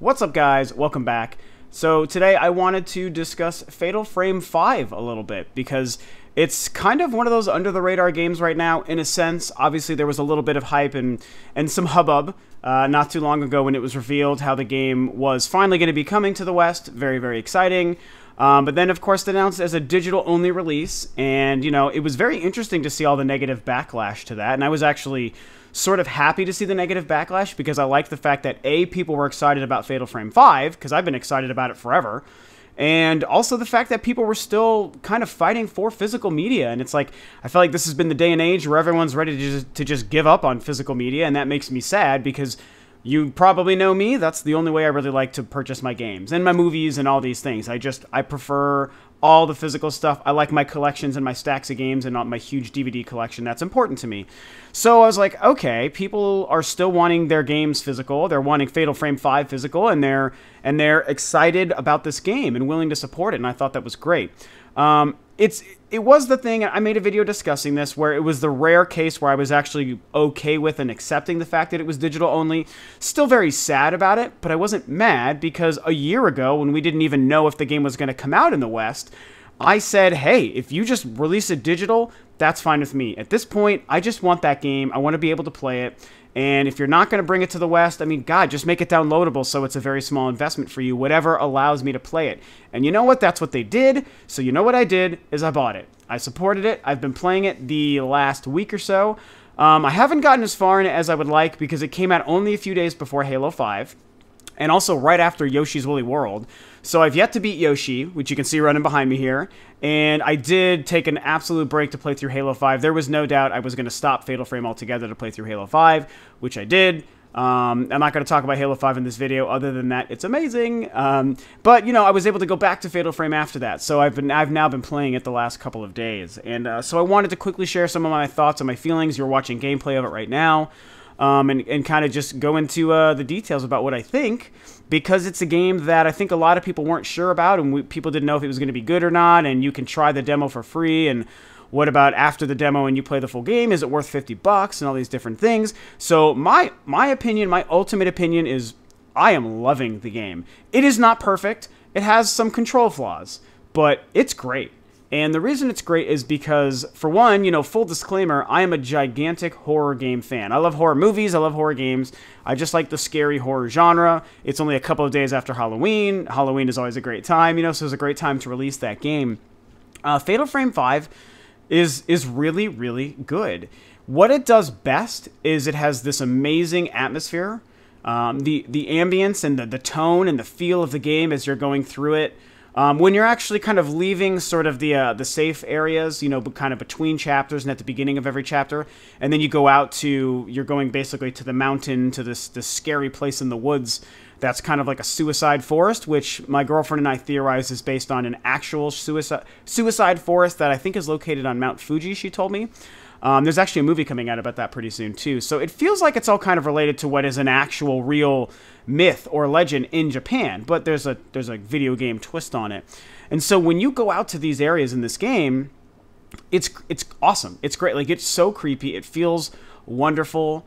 What's up, guys? Welcome back. So today I wanted to discuss Fatal Frame 5 a little bit because it's kind of one of those under-the-radar games right now, in a sense. Obviously, there was a little bit of hype and some hubbub not too long ago when it was revealed how the game was finally going to be coming to the West. Very, very exciting. But then, of course, announced as a digital-only release, and, you know, it was very interesting to see all the negative backlash to that, and I was actually sort of happy to see the negative backlash because I liked the fact that, A, people were excited about Fatal Frame 5, because I've been excited about it forever, and also the fact that people were still kind of fighting for physical media, and it's like, I feel like this has been the day and age where everyone's ready to just give up on physical media, and that makes me sad because you probably know me, that's the only way I really like to purchase my games and my movies and all these things. I prefer all the physical stuff. I like my collections and my stacks of games and not my huge DVD collection. That's important to me. So I was like, okay, people are still wanting their games physical. They're wanting Fatal Frame 5 physical, and they're excited about this game and willing to support it, and I thought that was great. It was the thing, I made a video discussing this, where it was the rare case where I was actually okay with and accepting the fact that it was digital only. Still very sad about it, but I wasn't mad because a year ago, when we didn't even know if the game was going to come out in the West, I said, hey, if you just release it digital, that's fine with me. At this point, I just want that game. I want to be able to play it. And if you're not going to bring it to the West, I mean, God, just make it downloadable so it's a very small investment for you, whatever allows me to play it. And you know what? That's what they did. So you know what I did is I bought it. I supported it. I've been playing it the last week or so. I haven't gotten as far in it as I would like because it came out only a few days before Halo 5. And also right after Yoshi's Woolly World. So I've yet to beat Yoshi, which you can see running behind me here. And I did take an absolute break to play through Halo 5. There was no doubt I was going to stop Fatal Frame altogether to play through Halo 5, which I did. I'm not going to talk about Halo 5 in this video, other than that it's amazing. But, you know, I was able to go back to Fatal Frame after that. So I've now been playing it the last couple of days. And so I wanted to quickly share some of my thoughts and my feelings. You're watching gameplay of it right now. And kind of just go into the details about what I think, because it's a game that I think a lot of people weren't sure about, and people didn't know if it was going to be good or not, and you can try the demo for free, and what about after the demo and you play the full game? Is it worth $50 and all these different things? So my opinion, my ultimate opinion is I am loving the game. It is not perfect. It has some control flaws, but it's great. And the reason it's great is because, for one, you know, full disclaimer, I am a gigantic horror game fan. I love horror movies, I love horror games. I just like the scary horror genre. It's only a couple of days after Halloween. Halloween is always a great time, you know, so it's a great time to release that game. Fatal Frame 5 is really, really good. What it does best is it has this amazing atmosphere. The ambience and the tone and the feel of the game as you're going through it. When you're actually kind of leaving sort of the safe areas, you know, kind of between chapters and at the beginning of every chapter, and then you go out to, you're going basically to the mountain, to this scary place in the woods that's kind of like a suicide forest, which my girlfriend and I theorized is based on an actual suicide forest that I think is located on Mount Fuji, she told me. There's actually a movie coming out about that pretty soon, too. So it feels like it's all kind of related to what is an actual real myth or legend in Japan, but there's a video game twist on it. And so when you go out to these areas in this game, it's awesome. It's great. Like, it's so creepy. It feels wonderful.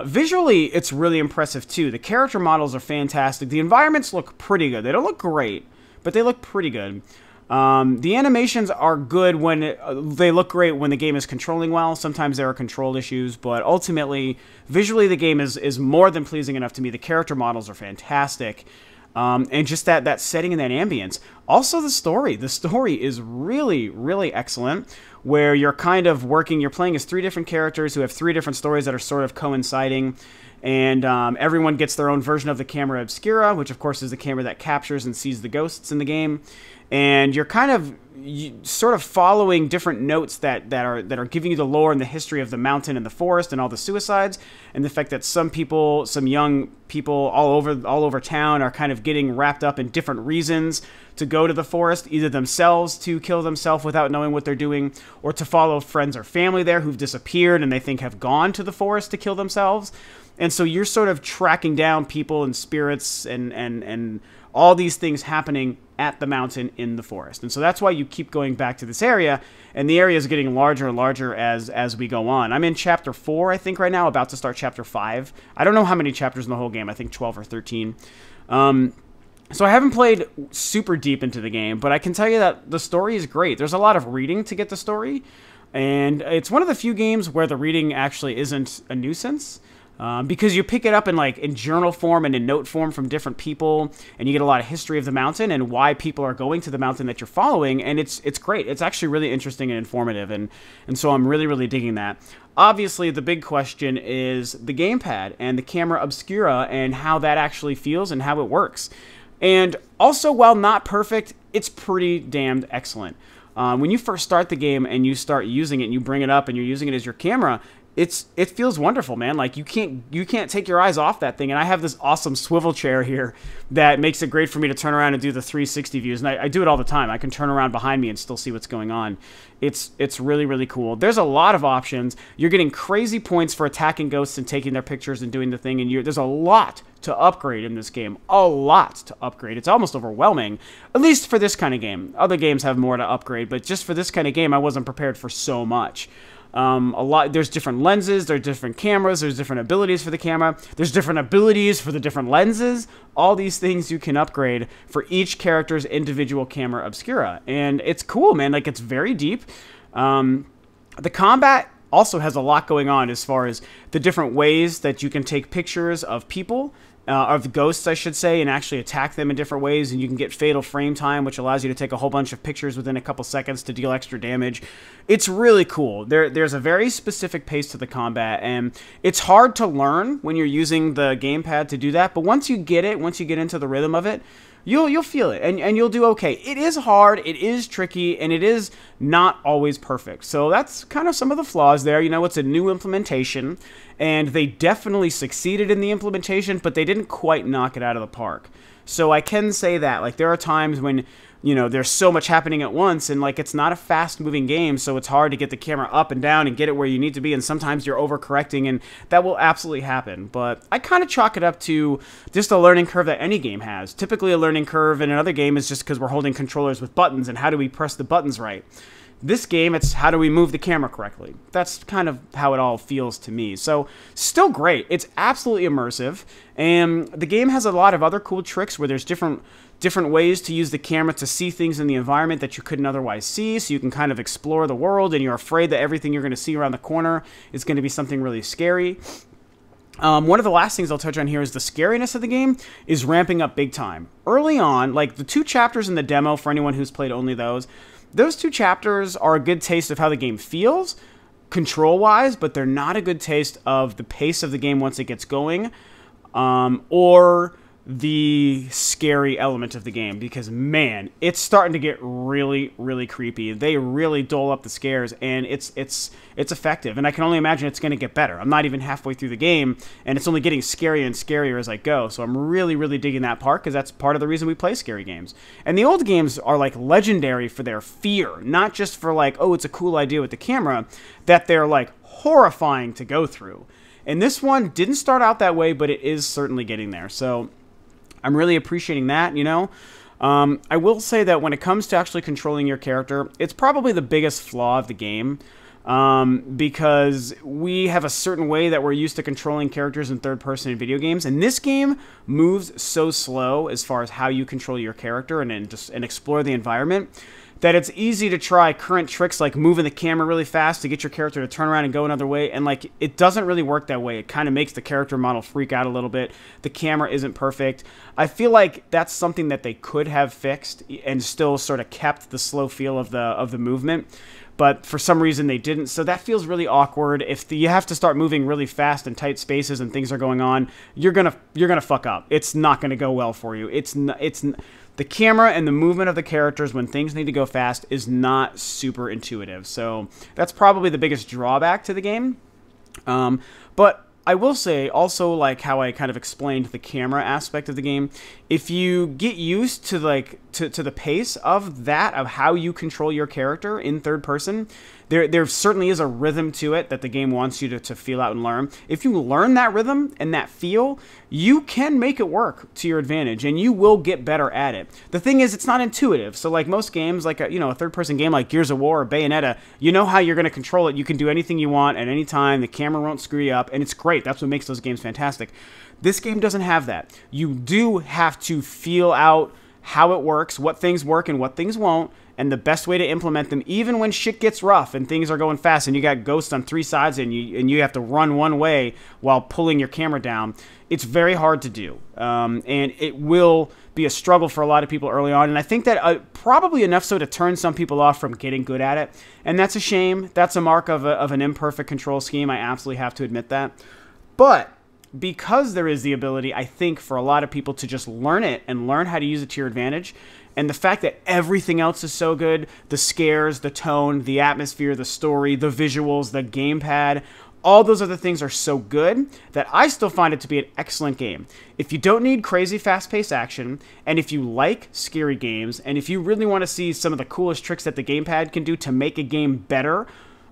Visually, it's really impressive, too. The character models are fantastic. The environments look pretty good. They don't look great, but they look pretty good. The animations are good when they look great when the game is controlling well. Sometimes there are control issues, but ultimately, visually, the game is more than pleasing enough to me. The character models are fantastic, and just that setting and that ambience. Also, the story. The story is really, really excellent, where you're kind of working, you're playing as three different characters who have three different stories that are sort of coinciding. And everyone gets their own version of the camera obscura, which of course is the camera that captures and sees the ghosts in the game. And you're kind of sort of following different notes that are giving you the lore and the history of the mountain and the forest and all the suicides, and the fact that some young people all over town are kind of getting wrapped up in different reasons to go to the forest, either themselves to kill themselves without knowing what they're doing, or to follow friends or family there who've disappeared and they think have gone to the forest to kill themselves. And so you're sort of tracking down people and spirits and all these things happening at the mountain in the forest. And so that's why you keep going back to this area, and the area is getting larger and larger as we go on. I'm in chapter 4, I think, right now, about to start chapter 5. I don't know how many chapters in the whole game. I think 12 or 13. So I haven't played super deep into the game, but I can tell you that the story is great. There's a lot of reading to get the story, and it's one of the few games where the reading actually isn't a nuisance. Because you pick it up in journal form and in note form from different people, and you get a lot of history of the mountain and why people are going to the mountain that you're following, and it's great. It's actually really interesting and informative, and so I'm really, really digging that. Obviously, the big question is the gamepad and the camera obscura and how that actually feels and how it works. And also, while not perfect, it's pretty damned excellent. When you first start the game and you start using it and you bring it up and you're using it as your camera, it feels wonderful, man. Like you can't take your eyes off that thing. And I have this awesome swivel chair here that makes it great for me to turn around and do the 360 views. And I do it all the time. I can turn around behind me and still see what's going on. It's really, really cool. There's a lot of options. You're getting crazy points for attacking ghosts and taking their pictures and doing the thing. And there's a lot to upgrade in this game. A lot to upgrade. It's almost overwhelming, at least for this kind of game. Other games have more to upgrade, but just for this kind of game, I wasn't prepared for so much. There's different lenses, there's different cameras, there's different abilities for the camera, there's different abilities for the different lenses. All these things you can upgrade for each character's individual camera obscura, and it's cool, man. Like, it's very deep. The combat also has a lot going on as far as the different ways that you can take pictures of people, of ghosts, I should say, and actually attack them in different ways. And you can get fatal frame time, which allows you to take a whole bunch of pictures within a couple seconds to deal extra damage. It's really cool. There's a very specific pace to the combat, and it's hard to learn when you're using the gamepad to do that. But once you get it, once you get into the rhythm of it, you'll feel it, and you'll do okay. It is hard, it is tricky, and it is not always perfect. So that's kind of some of the flaws there. You know, it's a new implementation, and they definitely succeeded in the implementation, but they didn't quite knock it out of the park. So I can say that. Like, there are times when, you know, there's so much happening at once, and like, it's not a fast-moving game, so it's hard to get the camera up and down and get it where you need to be, and sometimes you're overcorrecting, and that will absolutely happen. But I kind of chalk it up to just a learning curve that any game has. Typically, a learning curve in another game is just because we're holding controllers with buttons, and how do we press the buttons right? This game, it's how do we move the camera correctly? That's kind of how it all feels to me. So, still great. It's absolutely immersive, and the game has a lot of other cool tricks where there's different ways to use the camera to see things in the environment that you couldn't otherwise see, so you can kind of explore the world, and you're afraid that everything you're going to see around the corner is going to be something really scary. One of the last things I'll touch on here is the scariness of the game is ramping up big time. Early on, like the 2 chapters in the demo, for anyone who's played only those 2 chapters are a good taste of how the game feels, control-wise, but they're not a good taste of the pace of the game once it gets going, or the scary element of the game, because, man, it's starting to get really, really creepy. They really dole up the scares, and it's effective, and I can only imagine it's going to get better. I'm not even halfway through the game, and it's only getting scarier and scarier as I go, so I'm really, really digging that part, because that's part of the reason we play scary games. And the old games are, like, legendary for their fear, not just for, like, oh, it's a cool idea with the camera, that they're, like, horrifying to go through. And this one didn't start out that way, but it is certainly getting there, so I'm really appreciating that, you know. I will say that when it comes to actually controlling your character, it's probably the biggest flaw of the game, because we have a certain way that we're used to controlling characters in third person in video games, and this game moves so slow as far as how you control your character and explore the environment, that it's easy to try current tricks like moving the camera really fast to get your character to turn around and go another way, and like, it doesn't really work that way. It kind of makes the character model freak out a little bit. The camera isn't perfect. I feel like that's something that they could have fixed and still sort of kept the slow feel of the movement, but for some reason they didn't, so that feels really awkward. If you have to start moving really fast in tight spaces and things are going on, you're gonna fuck up. It's not gonna go well for you. The camera and the movement of the characters when things need to go fast is not super intuitive. So that's probably the biggest drawback to the game. But I will say also, like how I kind of explained the camera aspect of the game, if you get used to like to the pace of that, of how you control your character in third person, There certainly is a rhythm to it that the game wants you to feel out and learn. If you learn that rhythm and that feel, you can make it work to your advantage, and you will get better at it. The thing is, it's not intuitive. So like most games, like a third-person game like Gears of War or Bayonetta, you know how you're going to control it. You can do anything you want at any time. The camera won't screw you up, and it's great. That's what makes those games fantastic. This game doesn't have that. You do have to feel out how it works, what things work and what things won't, and the best way to implement them, even when shit gets rough and things are going fast and you got ghosts on 3 sides and you have to run one way while pulling your camera down. It's very hard to do, and it will be a struggle for a lot of people early on, and I think that probably enough so to turn some people off from getting good at it, and that's a shame. That's a mark of an imperfect control scheme. I absolutely have to admit that. But because there is the ability, I think, for a lot of people to just learn it and learn how to use it to your advantage, and the fact that everything else is so good, the scares, the tone, the atmosphere, the story, the visuals, the gamepad, all those other things are so good that I still find it to be an excellent game. If you don't need crazy fast-paced action, and if you like scary games, and if you really want to see some of the coolest tricks that the gamepad can do to make a game better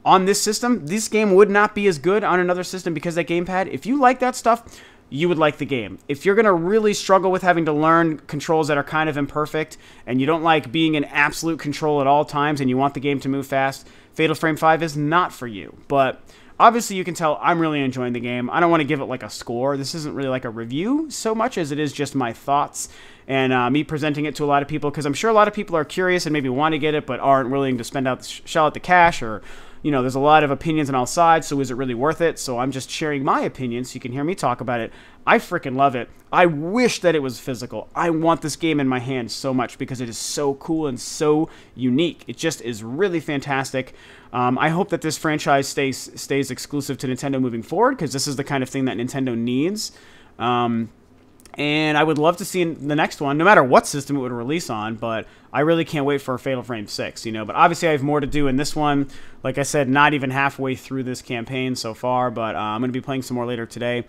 on this system, this game would not be as good on another system because that gamepad, if you like that stuff, you would like the game. If you're going to really struggle with having to learn controls that are kind of imperfect, and you don't like being in absolute control at all times, and you want the game to move fast, Fatal Frame 5 is not for you. But obviously, you can tell I'm really enjoying the game. I don't want to give it like a score. This isn't really like a review so much as it is just my thoughts and me presenting it to a lot of people, because I'm sure a lot of people are curious and maybe want to get it but aren't willing to shell out the cash, or there's a lot of opinions on all sides, so is it really worth it? So I'm just sharing my opinion so you can hear me talk about it. I freaking love it. I wish that it was physical. I want this game in my hand so much because it is so cool and so unique. It just is really fantastic. I hope that this franchise stays exclusive to Nintendo moving forward, because this is the kind of thing that Nintendo needs. And I would love to see the next one, no matter what system it would release on, but I really can't wait for Fatal Frame 6, But obviously I have more to do in this one. Like I said, not even halfway through this campaign so far, but I'm going to be playing some more later today.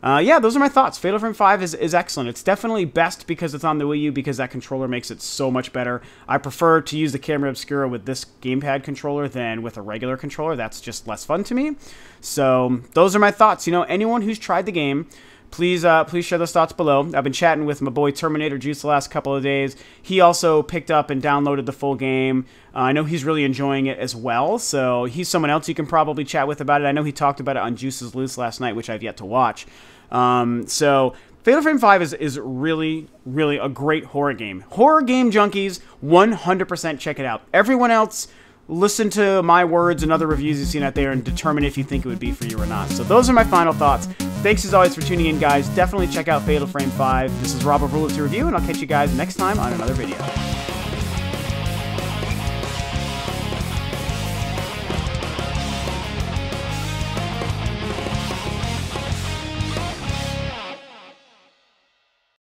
Yeah, those are my thoughts. Fatal Frame 5 is excellent. It's definitely best because it's on the Wii U, because that controller makes it so much better. I prefer to use the Camera Obscura with this gamepad controller than with a regular controller. That's just less fun to me. So those are my thoughts. Anyone who's tried the game, please share those thoughts below. I've been chatting with my boy Terminator Juice the last couple of days. He also picked up and downloaded the full game. I know he's really enjoying it as well, so he's someone else you can probably chat with about it. I know he talked about it on Juice's Loose last night, which I've yet to watch. So Fatal Frame 5 is really, really a great horror game. Horror game junkies, 100% check it out. Everyone else, listen to my words and other reviews you've seen out there and determine if you think it would be for you or not. So those are my final thoughts. Thanks as always for tuning in, guys. Definitely check out Fatal Frame 5. This is Rob of Rule 2 Review, and I'll catch you guys next time on another video.